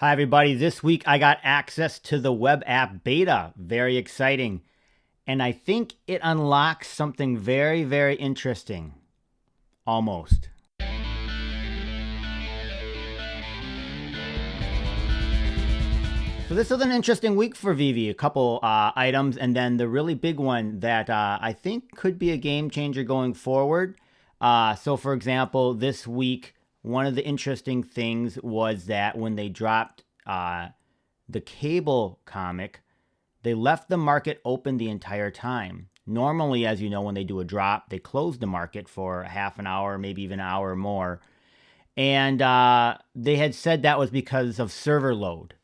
Hi, everybody. This week I got access to the web app beta. Very exciting. And I think it unlocks something very, very interesting. Almost. So this was an interesting week for Veve. A couple items, and then the really big one that I think could be a game changer going forward. So, for example, this week, one of the interesting things was that when they dropped the cable comic, they left the market open the entire time. Normally, as you know, when they do a drop, they close the market for half an hour, maybe even an hour or more. And they had said that was because of server load.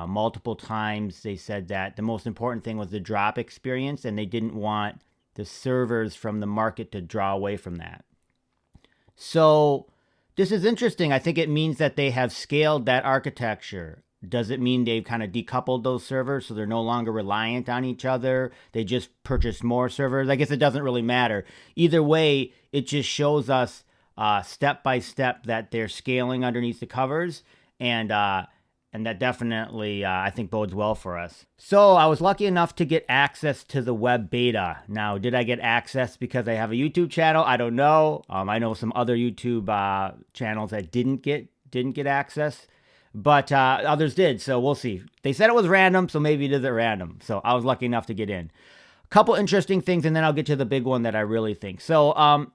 Multiple times they said that the most important thing was the drop experience, and they didn't want the servers from the market to draw away from that. So this is interesting. I think it means that they have scaled that architecture. Does it mean they've kind of decoupled those servers so they're no longer reliant on each other? They just purchased more servers? I guess it doesn't really matter. Either way, it just shows us step by step that they're scaling underneath the covers, and that definitely, I think, bodes well for us. So I was lucky enough to get access to the web beta. Now, did I get access because I have a YouTube channel? I don't know. I know some other YouTube channels that didn't get access, but others did. So we'll see. They said it was random, so maybe it isn't random. So I was lucky enough to get in. A couple interesting things, and then I'll get to the big one that I really think. So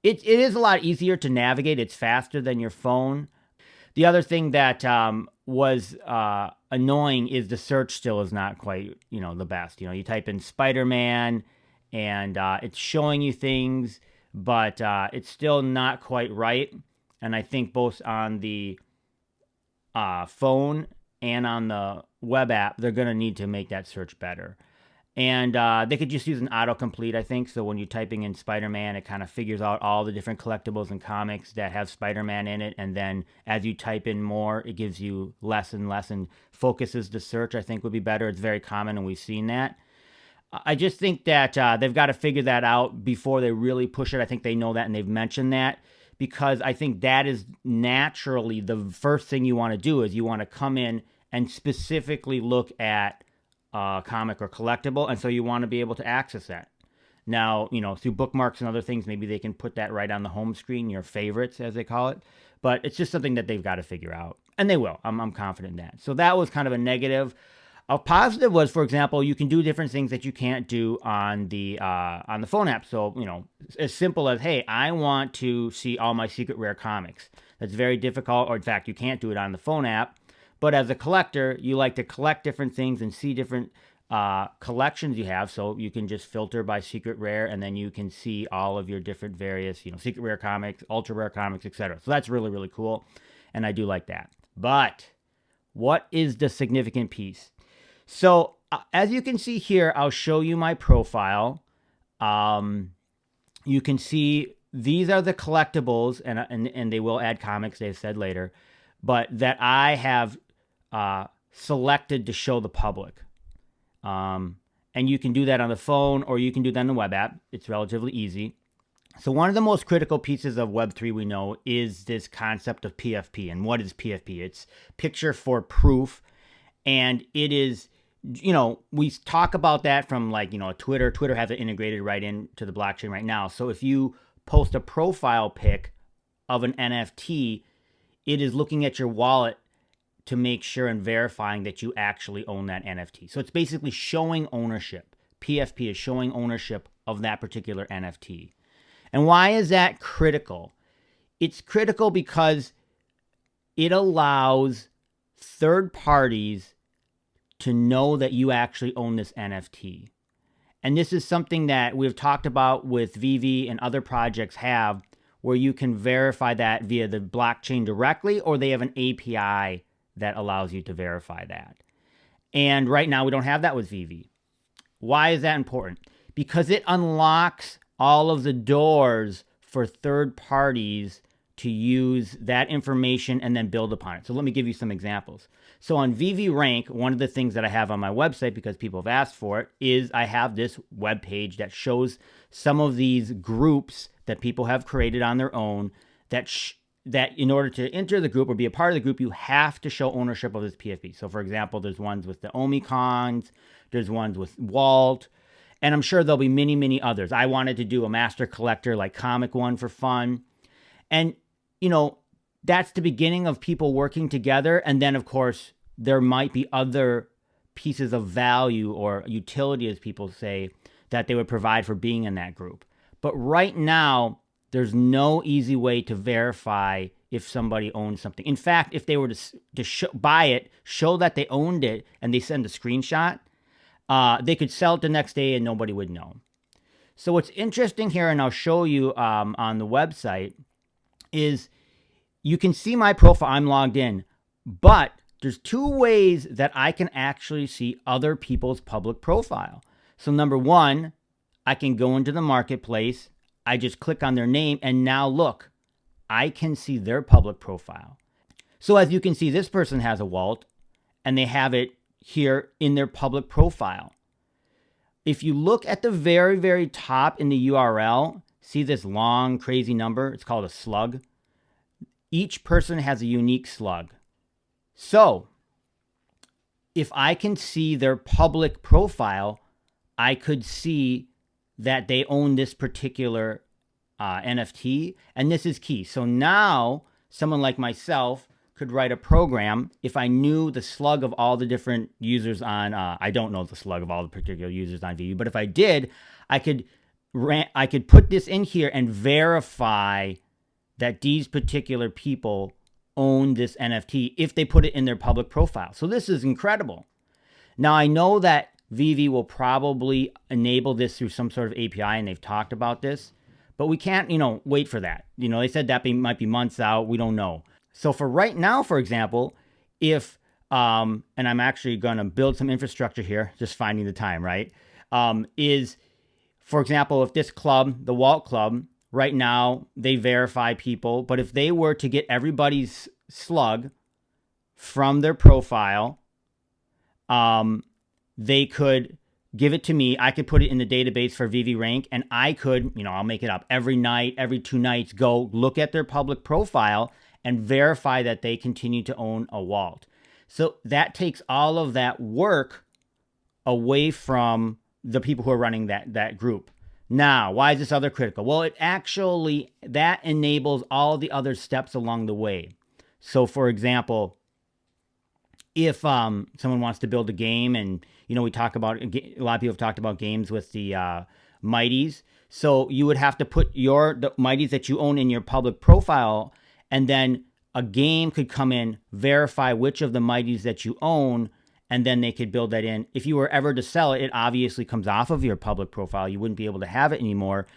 it is a lot easier to navigate. It's faster than your phone. The other thing that was annoying is the search still is not quite, the best. You type in Spider-Man and it's showing you things, but it's still not quite right. And I think both on the phone and on the web app, they're going to need to make that search better. And they could just use an autocomplete, I think. So when you're typing in Spider-Man, it kind of figures out all the different collectibles and comics that have Spider-Man in it. And then as you type in more, it gives you less and less and focuses the search, I think would be better. It's very common, and we've seen that. I just think that they've got to figure that out before they really push it. I think they know that, and they've mentioned that, because I think that is naturally the first thing you want to do is you want to come in and specifically look at comic or collectible, and so you want to be able to access that. Now, through bookmarks and other things, maybe they can put that right on the home screen, your favorites, as they call it. But it's just something that they've got to figure out, and they will. I'm confident in that. So that was kind of a negative. A positive was, for example, you can do different things that you can't do on the phone app. So, as simple as, hey, I want to see all my secret rare comics. That's very difficult, or in fact, you can't do it on the phone app. But as a collector, you like to collect different things and see different collections you have. So you can just filter by secret rare, and then you can see all of your different various, secret rare comics, ultra rare comics, etc. So that's really, really cool. And I do like that. But what is the significant piece? So as you can see here, I'll show you my profile. You can see these are the collectibles, and they will add comics, they've said later, but that I have selected to show the public. And you can do that on the phone, or you can do that on the web app. It's relatively easy. So one of the most critical pieces of Web3 we know is this concept of PFP. And what is PFP? It's picture for proof. And it is, we talk about that from Twitter. Twitter has it integrated right into the blockchain right now. So if you post a profile pic of an NFT, it is looking at your wallet to make sure and verifying that you actually own that NFT. So it's basically showing ownership. PFP is showing ownership of that particular NFT. And why is that critical? It's critical because it allows third parties to know that you actually own this NFT. And this is something that we've talked about with Veve and other projects have, where you can verify that via the blockchain directly, or they have an API that allows you to verify that. And right now we don't have that with Veve. Why is that important? Because it unlocks all of the doors for third parties to use that information and then build upon it. So let me give you some examples. So on Veve Rank, one of the things that I have on my website, because people have asked for it, is I have this web page that shows some of these groups that people have created on their own that that in order to enter the group or be a part of the group, you have to show ownership of this PFP. So, for example, there's ones with the Omicons, there's ones with Walt, and I'm sure there'll be many, many others. I wanted to do a master collector, like comic one for fun. And, that's the beginning of people working together. And then, of course, there might be other pieces of value or utility, as people say, that they would provide for being in that group. But right now, there's no easy way to verify if somebody owns something. In fact, if they were to buy it, show that they owned it, and they send a screenshot, they could sell it the next day and nobody would know. So what's interesting here, and I'll show you on the website, is you can see my profile. I'm logged in, but there's two ways that I can actually see other people's public profile. So number one, I can go into the marketplace. I just click on their name, and now look, I can see their public profile. So as you can see, this person has a Walt, and they have it here in their public profile. If you look at the very, very top in the URL, see this long, crazy number? It's called a slug. Each person has a unique slug. So if I can see their public profile, I could see that they own this particular NFT, and this is key. So now someone like myself could write a program if I knew the slug of all the different users on, I don't know the slug of all the particular users on Veve, but if I did, I could put this in here and verify that these particular people own this NFT if they put it in their public profile. So this is incredible. Now I know that Veve will probably enable this through some sort of API, and they've talked about this, but we can't, wait for that. They said that might be months out. We don't know. So for right now, for example, if, and I'm actually going to build some infrastructure here, just finding the time, right? Is, for example, if this club, the Walt Club, right now, they verify people, but if they were to get everybody's slug from their profile, they could give it to me. I could put it in the database for Veve Rank, and I could, I'll make it up, every night, every 2 nights, go look at their public profile and verify that they continue to own a Walt. So that takes all of that work away from the people who are running that group. Now, why is this other critical? Well, that enables all the other steps along the way. So for example, if someone wants to build a game, and we talk about, a lot of people have talked about games with the Mighties. So you would have to put the Mighties that you own in your public profile, and then a game could come in, verify which of the Mighties that you own, and then they could build that in. If you were ever to sell it, it obviously comes off of your public profile. You wouldn't be able to have it anymore.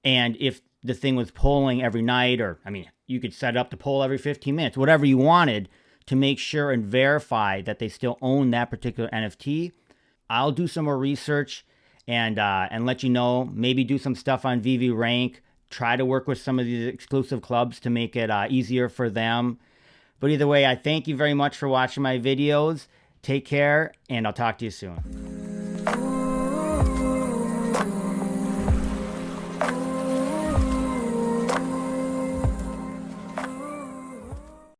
And if the thing was polling every night, or you could set up to poll every 15 minutes, whatever you wanted, to make sure and verify that they still own that particular NFT. I'll do some more research and let you know. Maybe do some stuff on Veve Rank. Try to work with some of these exclusive clubs to make it easier for them. But either way, I thank you very much for watching my videos. Take care, and I'll talk to you soon.